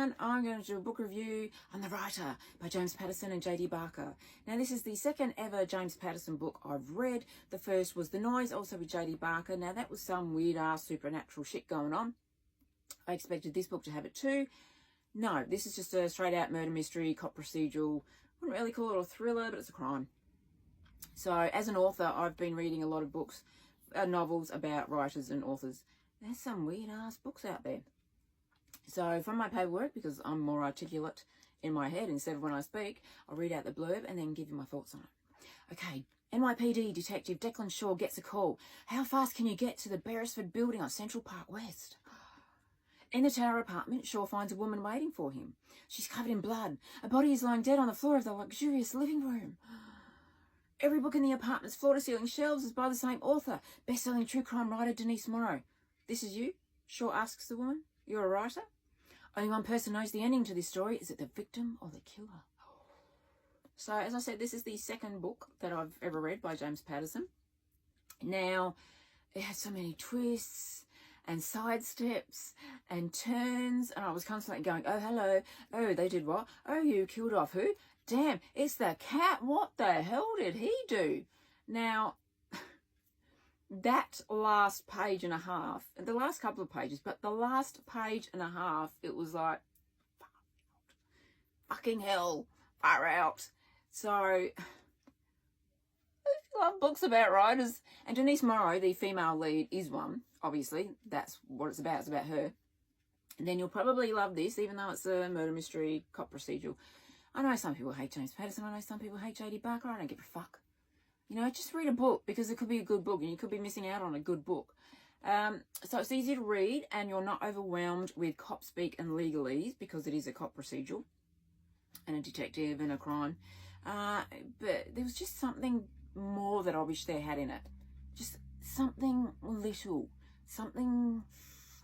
everyone, I'm going to do a book review on The Writer by James Patterson and J.D. Barker. Now this is the second ever James Patterson book I've read. The first was The Noise, also with J.D. Barker. Now that was some weird ass supernatural shit going on. I expected this book to have it too. No, this is just a straight out murder mystery, cop procedural. I wouldn't really call it a thriller, but it's a crime. So as an author, I've been reading a lot of books, novels about writers and authors. There's some weird ass books out there. So from my paperwork, because I'm more articulate in my head instead of when I speak, I'll read out the blurb and then give you my thoughts on it. Okay, NYPD Detective Declan Shaw gets a call. How fast can you get to the Beresford building on Central Park West? In the Tower apartment, Shaw finds a woman waiting for him. She's covered in blood. A body is lying dead on the floor of the luxurious living room. Every book in the apartment's floor-to-ceiling shelves is by the same author, best-selling true crime writer Denise Morrow. This is you? Shaw asks the woman. You're a writer? Only one person knows the ending to this story. Is it the victim or the killer? So, as I said, this is the second book that I've ever read by James Patterson. Now, it has so many twists and sidesteps and turns, and I was constantly going, oh, hello, oh, they did what? Oh, you killed off who? Damn, it's the cat. What the hell did he do? Now, that last page and a half, the last couple of pages, but the last page and a half, it was like, fucking hell, far out. So, if you love books about writers, and Denise Morrow, the female lead, is one, obviously, that's what it's about her, and then you'll probably love this, even though it's a murder mystery, cop procedural. I know some people hate James Patterson, I know some people hate J.D. Barker, I don't give a fuck. You know, just read a book, because it could be a good book and you could be missing out on a good book. So it's easy to read and you're not overwhelmed with cop speak and legalese, because it is a cop procedural and a detective and a crime. But there was just something more that I wish they had in it. Just something little, something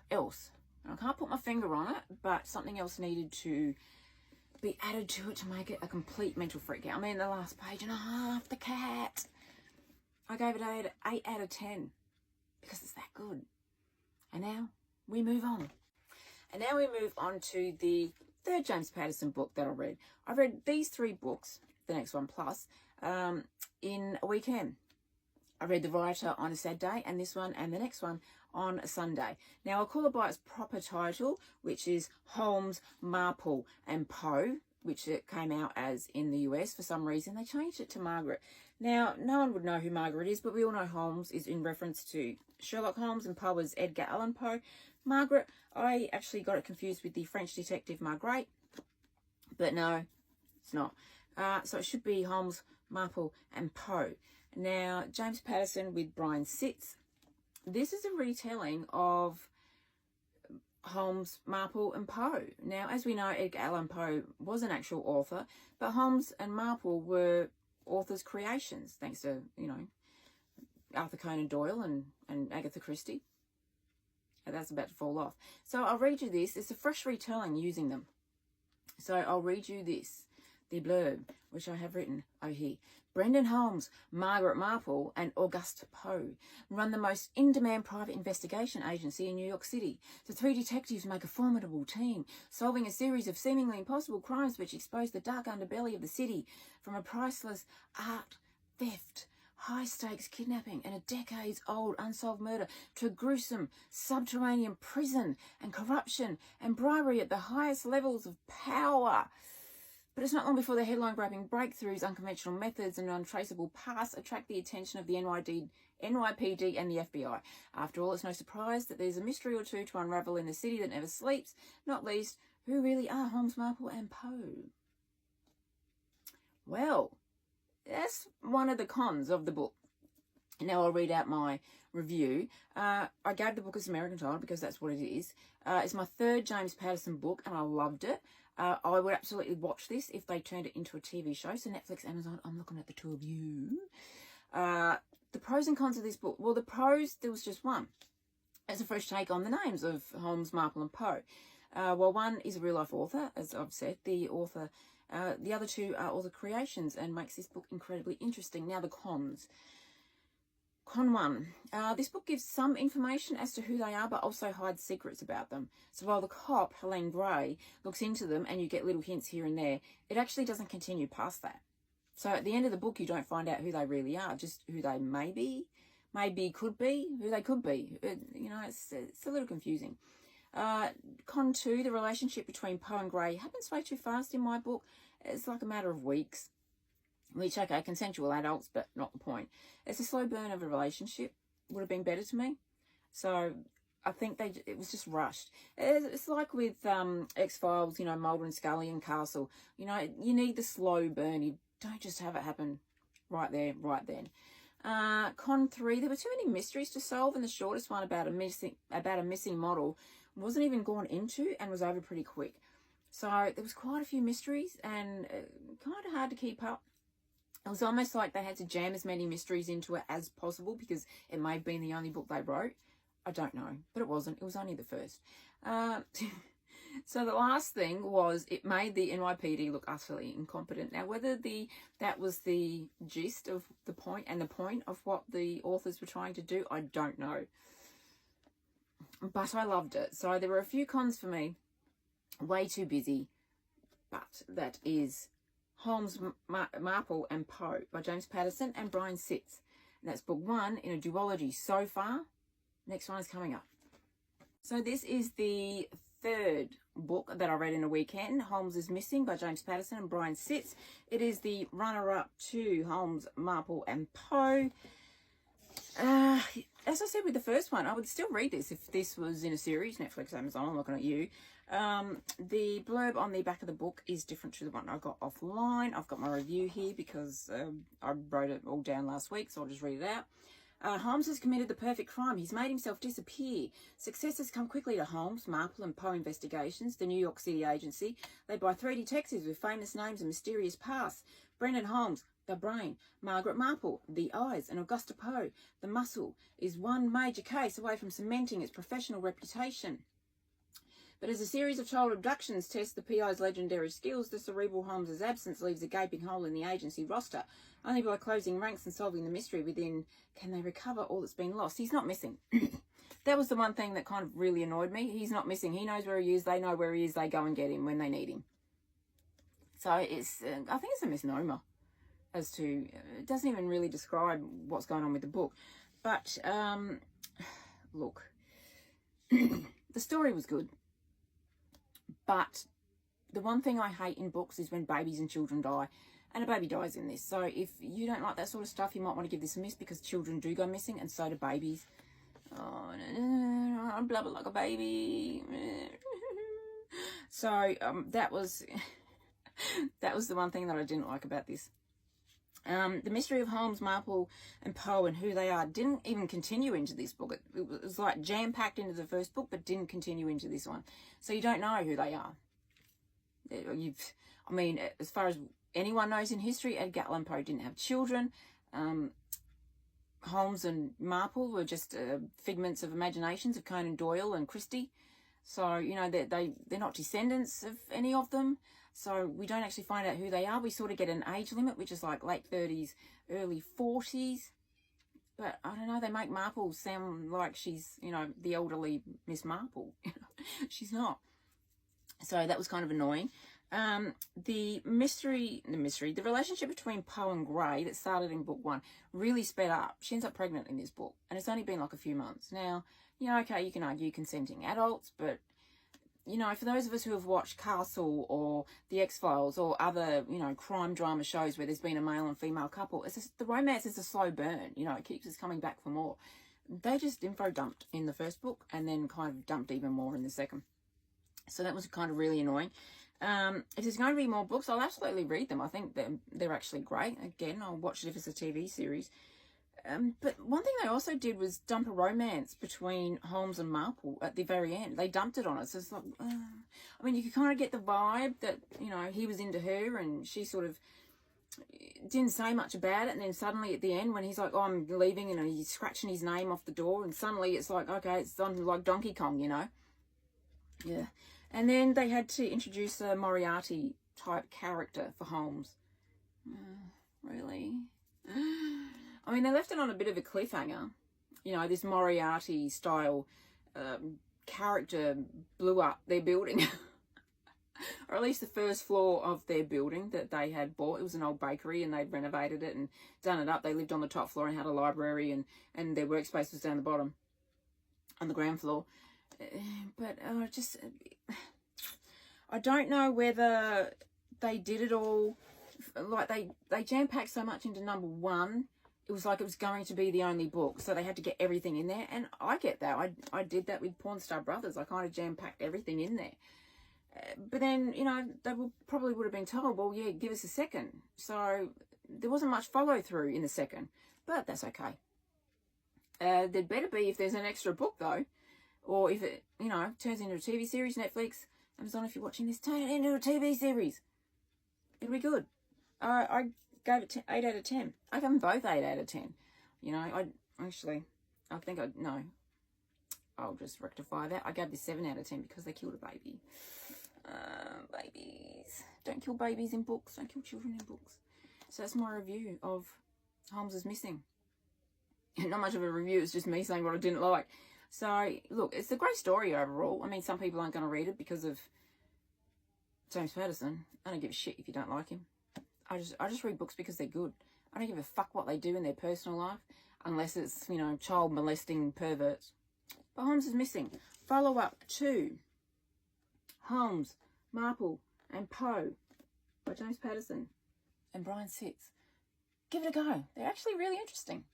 else. And I can't put my finger on it, but something else needed to be added to it to make it a complete mental freak out. I mean, the last page and a half, the cat. I gave it 8 out of 10 because it's that good. And now we move on. And now we move on to the third James Patterson book that I read. I read these 3 books, the next one plus, in a weekend. I read The Writer on a Saturday and this one and the next one on a Sunday. Now, I'll call it by its proper title, which is Holmes, Marple and Poe, which it came out as in the US. For some reason, they changed it to Margaret. Now, no one would know who Margaret is, but we all know Holmes is in reference to Sherlock Holmes and Poe is Edgar Allan Poe. Margaret, I actually got it confused with the French detective Margaret, but no, it's not. So it should be Holmes, Marple and Poe. Now, James Patterson with Brian Sitz. This is a retelling of Holmes, Marple and Poe. Now, as we know, Edgar Allan Poe was an actual author, but Holmes and Marple were authors' creations, thanks to, you know, Arthur Conan Doyle and Agatha Christie. And that's about to fall off. So I'll read you this. It's a fresh retelling using them. So I'll read you this, the blurb, which I have written over here. Brendan Holmes, Margaret Marple and Auguste Poe run the most in-demand private investigation agency in New York City. The 3 detectives make a formidable team, solving a series of seemingly impossible crimes which expose the dark underbelly of the city, from a priceless art theft, high-stakes kidnapping and a decades-old unsolved murder to a gruesome subterranean prison and corruption and bribery at the highest levels of power. But it's not long before the headline-grabbing breakthroughs, unconventional methods and untraceable past attract the attention of the NYPD and the FBI. After all, it's no surprise that there's a mystery or two to unravel in the city that never sleeps, not least, who really are Holmes, Marple and Poe? Well, that's one of the cons of the book. Now I'll read out my review. I gave the book as American title because that's what it is. It's my 3rd James Patterson book and I loved it. I would absolutely watch this if they turned it into a TV show. So Netflix, Amazon, I'm looking at the 2 of you. The pros and cons of this book. Well, the pros, there was just one. It's a fresh take on the names of Holmes, Marple and Poe. Well, one is a real-life author, as I've said. The other 2 are author creations and makes this book incredibly interesting. Now, the cons. Con 1. This book gives some information as to who they are, but also hides secrets about them. So while the cop, Helene Gray, looks into them and you get little hints here and there, it actually doesn't continue past that. So at the end of the book, you don't find out who they really are, just who they maybe could be, who they could be. It's a little confusing. Con 2, the relationship between Poe and Gray happens way too fast in my book. It's like a matter of weeks. Which, okay, consensual adults, but not the point. It's a slow burn of a relationship. Would have been better to me. So I think it was just rushed. It's like with X-Files, Mulder and Scully and Castle. You need the slow burn. You don't just have it happen right there, right then. Con 3, there were too many mysteries to solve, and the shortest one about a missing model wasn't even gone into and was over pretty quick. So there was quite a few mysteries and kind of hard to keep up. It was almost like they had to jam as many mysteries into it as possible because it may have been the only book they wrote. I don't know, but it wasn't. It was only the first. So the last thing was it made the NYPD look utterly incompetent. Now, whether that was the gist of the point of what the authors were trying to do, I don't know. But I loved it. So there were a few cons for me. Way too busy. But that is Holmes, Marple and Poe by James Patterson and Brian Sitz. And that's book 1 in a duology so far. Next one is coming up. So this is the third book that I read in a weekend. Holmes is Missing by James Patterson and Brian Sitz. It is the runner-up to Holmes, Marple and Poe. As I said with the first one, I would still read this if this was in a series, Netflix, Amazon, I'm looking at you. The blurb on the back of the book is different to the one I got offline. I've got my review here because I wrote it all down last week, so I'll just read it out. Holmes has committed the perfect crime. He's made himself disappear. Success has come quickly to Holmes, Marple and Poe Investigations, the New York City agency, led by 3 detectives with famous names and mysterious pasts. Brendan Holmes, the brain. Margaret Marple, the eyes. And Augusta Poe, the muscle, is one major case away from cementing its professional reputation. But as a series of child abductions tests the PI's legendary skills, the cerebral Holmes' absence leaves a gaping hole in the agency roster. Only by closing ranks and solving the mystery within can they recover all that's been lost. He's not missing. That was the one thing that kind of really annoyed me. He's not missing. He knows where he is. They know where he is. They go and get him when they need him. So it's, I think it's a misnomer as to, it doesn't even really describe what's going on with the book. But, look, the story was good. But the one thing I hate in books is when babies and children die. And a baby dies in this. So if you don't like that sort of stuff, you might want to give this a miss because children do go missing and so do babies. Oh, I blubber like a baby. So that was the one thing that I didn't like about this. The mystery of Holmes, Marple and Poe and who they are didn't even continue into this book. It was like jam-packed into the first book, but didn't continue into this one. So you don't know who they are. I mean, as far as anyone knows in history, Edgar Allan Poe didn't have children. Holmes and Marple were just figments of imaginations of Conan Doyle and Christie. So, they're not descendants of any of them. So we don't actually find out who they are. We sort of get an age limit, which is like late 30s, early 40s. But I don't know, they make Marple sound like she's, the elderly Miss Marple. She's not. So that was kind of annoying. The relationship between Poe and Gray that started in book 1 really sped up. She ends up pregnant in this book, and it's only been like a few months. Now, okay, you can argue consenting adults, but, for those of us who have watched Castle or The X-Files or other, crime drama shows where there's been a male and female couple, it's just, the romance is a slow burn. It keeps us coming back for more. They just info dumped in the first book and then kind of dumped even more in the second. So that was kind of really annoying. If there's going to be more books, I'll absolutely read them. I think they're actually great. Again, I'll watch it if it's a TV series. But one thing they also did was dump a romance between Holmes and Marple at the very end. They dumped it on us. So it's like, you could kind of get the vibe that, he was into her and she sort of didn't say much about it. And then suddenly at the end when he's like, oh, I'm leaving, and he's scratching his name off the door. And suddenly it's like, okay, it's on like Donkey Kong, Yeah. And then they had to introduce a Moriarty-type character for Holmes. Really? I mean, they left it on a bit of a cliffhanger. You know, this Moriarty style character blew up their building. Or at least the first floor of their building that they had bought. It was an old bakery and they'd renovated it and done it up. They lived on the top floor and had a library, and their workspace was down the bottom on the ground floor. But I don't know whether they did it all. Like they jam-packed so much into number 1. It was like it was going to be the only book, so they had to get everything in there. And I get that. I did that with Pawn Star Brothers. I kind of jam-packed everything in there. But then, you know, they probably would have been told, well, yeah, give us a second. So there wasn't much follow-through in the second, but that's okay. There'd better be if there's an extra book, though, or if it, you know, turns into a TV series, Netflix, Amazon, if you're watching this, turn it into a TV series. It'll be good. I gave it 8 out of 10. I gave them both 8 out of 10. You know, I'll just rectify that. I gave this 7 out of 10 because they killed a baby. Babies. Don't kill babies in books. Don't kill children in books. So that's my review of Holmes is Missing. Not much of a review. It's just me saying what I didn't like. So, look, it's a great story overall. I mean, some people aren't going to read it because of James Patterson. I don't give a shit if you don't like him. I just read books because they're good. I don't give a fuck what they do in their personal life unless it's, you know, child molesting perverts. But Holmes is Missing. Follow up to Holmes, Marple and Poe by James Patterson and Brian Sitz. Give it a go. They're actually really interesting.